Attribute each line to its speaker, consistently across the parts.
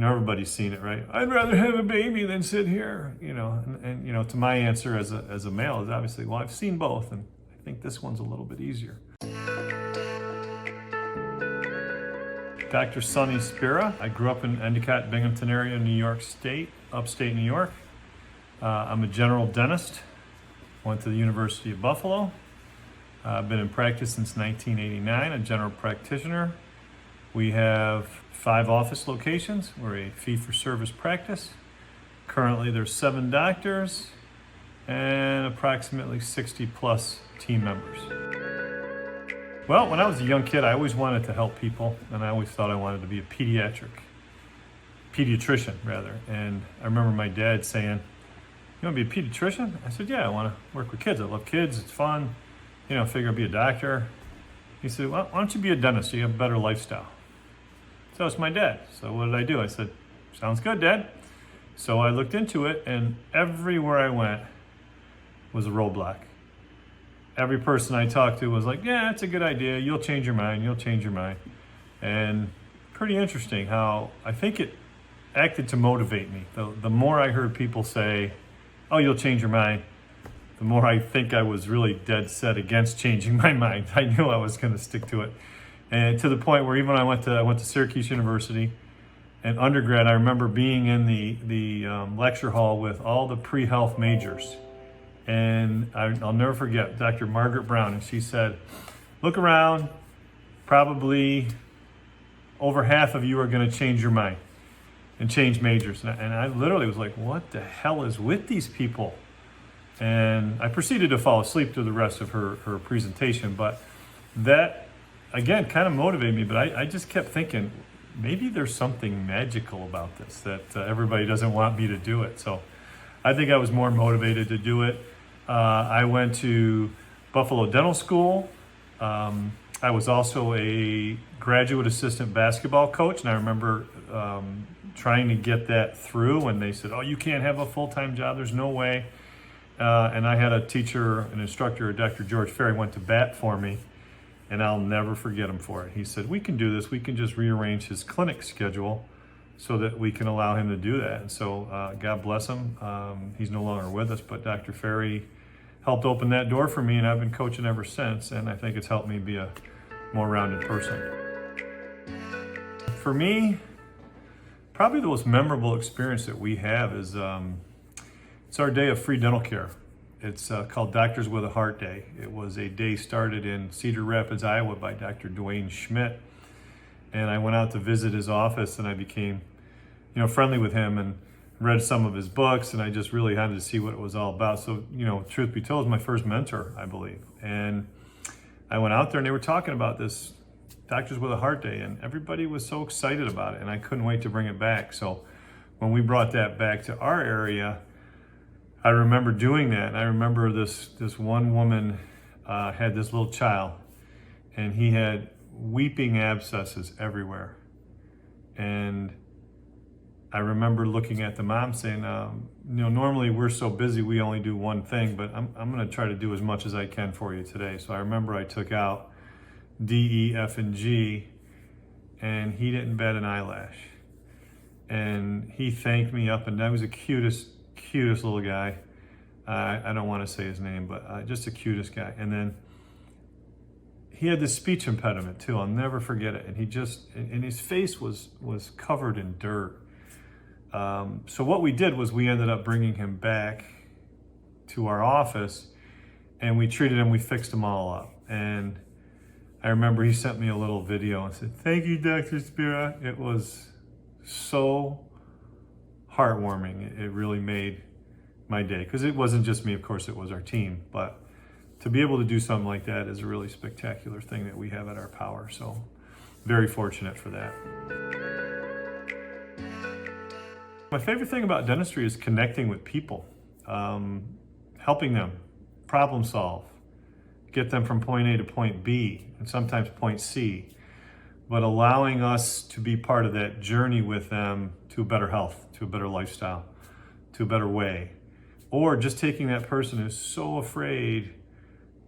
Speaker 1: everybody's seen it, right? I'd rather have a baby than sit here, and to my answer as a male is obviously, well, I've seen both, and I think this one's a little bit easier. Dr. Sonny Spera. I grew up in Endicott, Binghamton area, New York State, upstate New York. I'm a general dentist. Went to the University of Buffalo. I've been in practice since 1989, a general practitioner. We have 5 office locations. We're a fee-for-service practice. Currently, there's 7 doctors and approximately 60 plus team members. Well, when I was a young kid, I always wanted to help people, and I always thought I wanted to be a pediatrician rather. And I remember my dad saying, "You want to be a pediatrician?" I said, "Yeah, I want to work with kids. I love kids. It's fun. I figure I'll be a doctor." He said, "Well, why don't you be a dentist? You have a better lifestyle." So it's my dad. So what did I do? I said, "Sounds good, Dad." So I looked into it, and everywhere I went was a roadblock. Every person I talked to was like, "Yeah, it's a good idea. You'll change your mind. You'll change your mind." And pretty interesting how I think it acted to motivate me. The more I heard people say, "Oh, you'll change your mind," the more I think I was really dead set against changing my mind. I knew I was going to stick to it. And to the point where even when I went to Syracuse University, and undergrad, I remember being in the lecture hall with all the pre-health majors. And I'll never forget Dr. Margaret Brown, and she said, "Look around, probably over half of you are going to change your mind and change majors." And I literally was like, what the hell is with these people? And I proceeded to fall asleep through the rest of her presentation, but that, again, kind of motivated me. But I just kept thinking, maybe there's something magical about this, that everybody doesn't want me to do it. So I think I was more motivated to do it. I went to Buffalo Dental School. I was also a graduate assistant basketball coach, and I remember trying to get that through when they said, "Oh, you can't have a full-time job, there's no way." And I had a teacher, an instructor, Dr. George Ferry, went to bat for me, and I'll never forget him for it. He said, "We can do this, we can just rearrange his clinic schedule so that we can allow him to do that." And so God bless him. He's no longer with us, but Dr. Ferry helped open that door for me, and I've been coaching ever since, and I think it's helped me be a more rounded person. For me, probably the most memorable experience that we have is it's our day of free dental care. It's called Doctors with a Heart Day. It was a day started in Cedar Rapids, Iowa by Dr. Dwayne Schmidt, and I went out to visit his office, and I became friendly with him and read some of his books, and I just really had to see what it was all about. So, truth be told, is my first mentor, I believe. And I went out there, and they were talking about this Doctors with a Heart Day, and everybody was so excited about it, and I couldn't wait to bring it back. So when we brought that back to our area, I remember doing that, and I remember this one woman had this little child, and he had weeping abscesses everywhere. And I remember looking at the mom saying, normally we're so busy we only do one thing, but I'm going to try to do as much as I can for you today. So I remember I took out D, E, F, and G, and he didn't bat an eyelash. And he thanked me up and down. He was the cutest little guy. I don't want to say his name, but just the cutest guy. And then he had this speech impediment too. I'll never forget it. And his face was covered in dirt. So what we did was we ended up bringing him back to our office, and we treated him, we fixed him all up. And I remember he sent me a little video and said, "Thank you, Dr. Spera." It was so heartwarming. It really made my day, because it wasn't just me, of course, it was our team. But to be able to do something like that is a really spectacular thing that we have at our power. So very fortunate for that. My favorite thing about dentistry is connecting with people, helping them problem solve, get them from point A to point B, and sometimes point C, but allowing us to be part of that journey with them to a better health, to a better lifestyle, to a better way. Or just taking that person who's so afraid,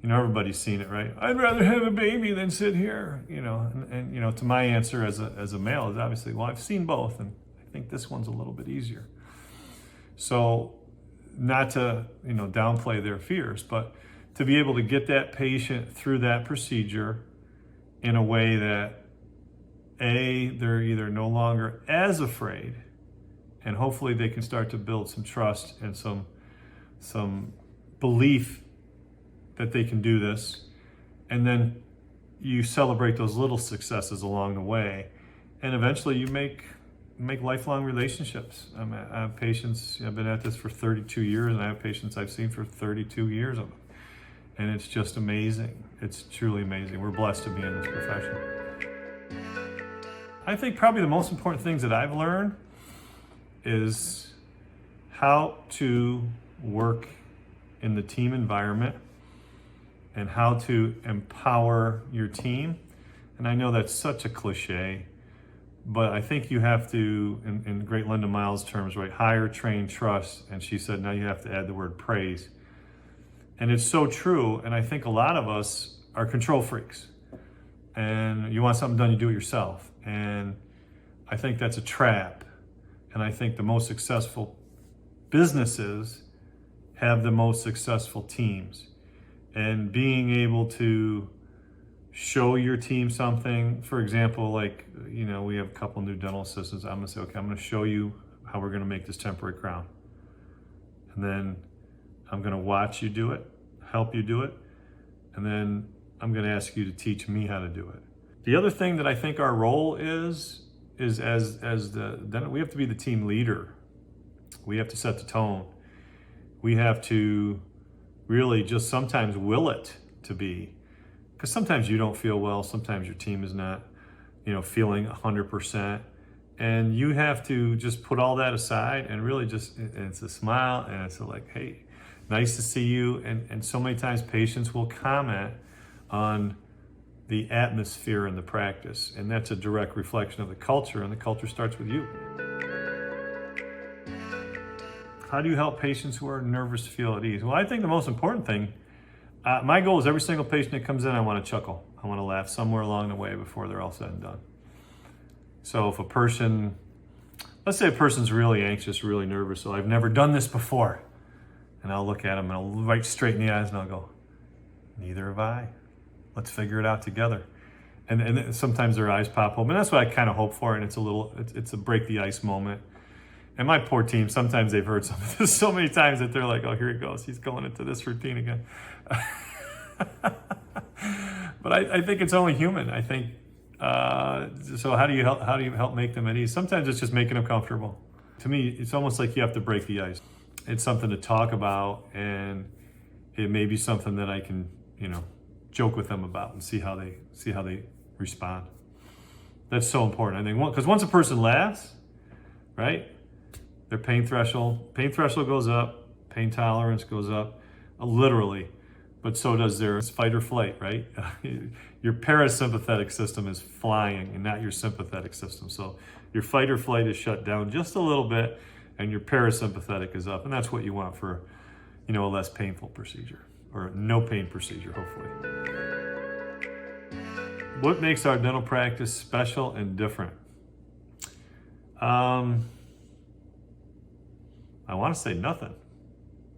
Speaker 1: everybody's seen it, right? I'd rather have a baby than sit here, and to my answer as a male is obviously, well, I've seen both, and I I think this one's a little bit easier. So not to, downplay their fears, but to be able to get that patient through that procedure in a way that they're either no longer as afraid, and hopefully they can start to build some trust and some belief that they can do this. And then you celebrate those little successes along the way. And eventually you make lifelong relationships. I have patients, I've been at this for 32 years, and I have patients I've seen for 32 years of it. And it's just amazing. It's truly amazing. We're blessed to be in this profession. I think probably the most important things that I've learned is how to work in the team environment and how to empower your team. And I know that's such a cliche, but I think you have to, in great Linda Miles terms, right, hire, train, trust. And she said, now you have to add the word praise. And it's so true. And I think a lot of us are control freaks. And you want something done, you do it yourself. And I think that's a trap. And I think the most successful businesses have the most successful teams. And being able to show your team something, for example, like, we have a couple new dental assistants. I'm gonna say, okay, I'm gonna show you how we're gonna make this temporary crown. And then I'm gonna watch you do it, help you do it. And then I'm gonna ask you to teach me how to do it. The other thing that I think our role is as we have to be the team leader. We have to set the tone. We have to really just sometimes will it to be, because sometimes you don't feel well, sometimes your team is not, feeling 100%, and you have to just put all that aside and really and it's a smile, and it's like, hey, nice to see you. And so many times patients will comment on the atmosphere in the practice, and that's a direct reflection of the culture, and the culture starts with you. How do you help patients who are nervous feel at ease? Well, I think the most important thing, my goal is every single patient that comes in, I want to chuckle. I want to laugh somewhere along the way before they're all said and done. So if let's say a person's really anxious, really nervous, so I've never done this before, and I'll look at them and I'll look right straight in the eyes and I'll go, neither have I. Let's figure it out together. And sometimes their eyes pop open. That's what I kind of hope for, and it's a break the ice moment. And my poor team, sometimes they've heard some of this so many times that they're like, oh, here he goes. He's going into this routine again. But I think it's only human. I think, so how do you help make them at ease? Sometimes it's just making them comfortable. To me, it's almost like you have to break the ice. It's something to talk about, and it may be something that I can, joke with them about and see how they respond. That's so important. I think because once a person laughs, right, their pain threshold goes up, pain tolerance goes up, literally, but so does their fight or flight, right? Your parasympathetic system is flying and not your sympathetic system. So your fight or flight is shut down just a little bit, and your parasympathetic is up, and that's what you want for, a less painful procedure, or no pain procedure, hopefully. What makes our dental practice special and different? I want to say nothing,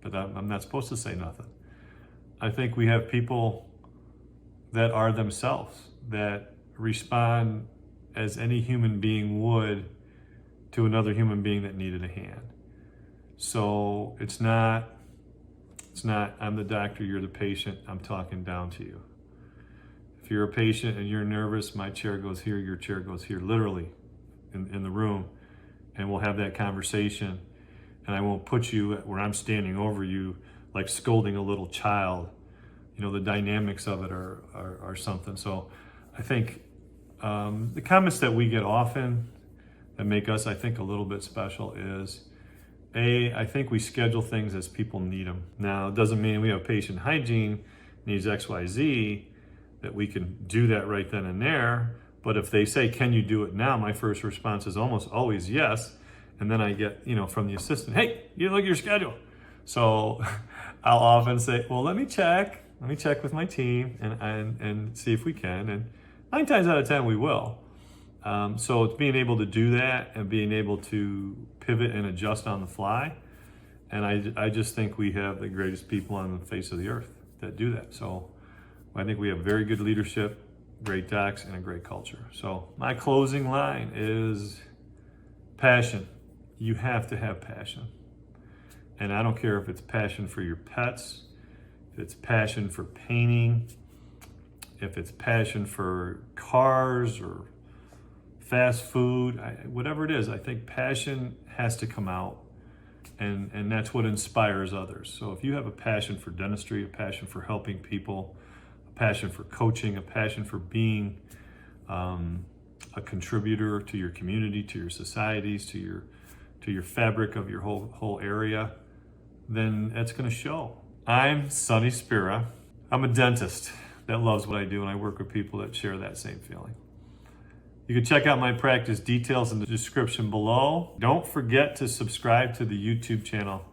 Speaker 1: but I'm not supposed to say nothing. I think we have people that are themselves, that respond as any human being would to another human being that needed a hand. So it's not, I'm the doctor, you're the patient, I'm talking down to you. If you're a patient and you're nervous, my chair goes here, your chair goes here, literally in the room, and we'll have that conversation. And I won't put you where I'm standing over you like scolding a little child. The dynamics of it are something. So I think the comments that we get often that make us, I think, a little bit special is, I think we schedule things as people need them. Now, it doesn't mean we have patient hygiene needs XYZ, that we can do that right then and there. But if they say, can you do it now? My first response is almost always yes. And then I get, from the assistant, hey, you look at your schedule. So I'll often say, well, let me check with my team and see if we can. And 9 times out of 10, we will. So it's being able to do that and being able to pivot and adjust on the fly. And I just think we have the greatest people on the face of the earth that do that. So I think we have very good leadership, great docs, and a great culture. So my closing line is passion. You have to have passion. And I don't care if it's passion for your pets, if it's passion for painting, if it's passion for cars or fast food, whatever it is, I think passion has to come out, and that's what inspires others. So if you have a passion for dentistry, a passion for helping people, a passion for coaching, a passion for being a contributor to your community, to your societies, to your fabric of your whole area, then that's going to show. I'm Sonny Spera. I'm a dentist that loves what I do, and I work with people that share that same feeling. You can check out my practice details in the description below. Don't forget to subscribe to the YouTube channel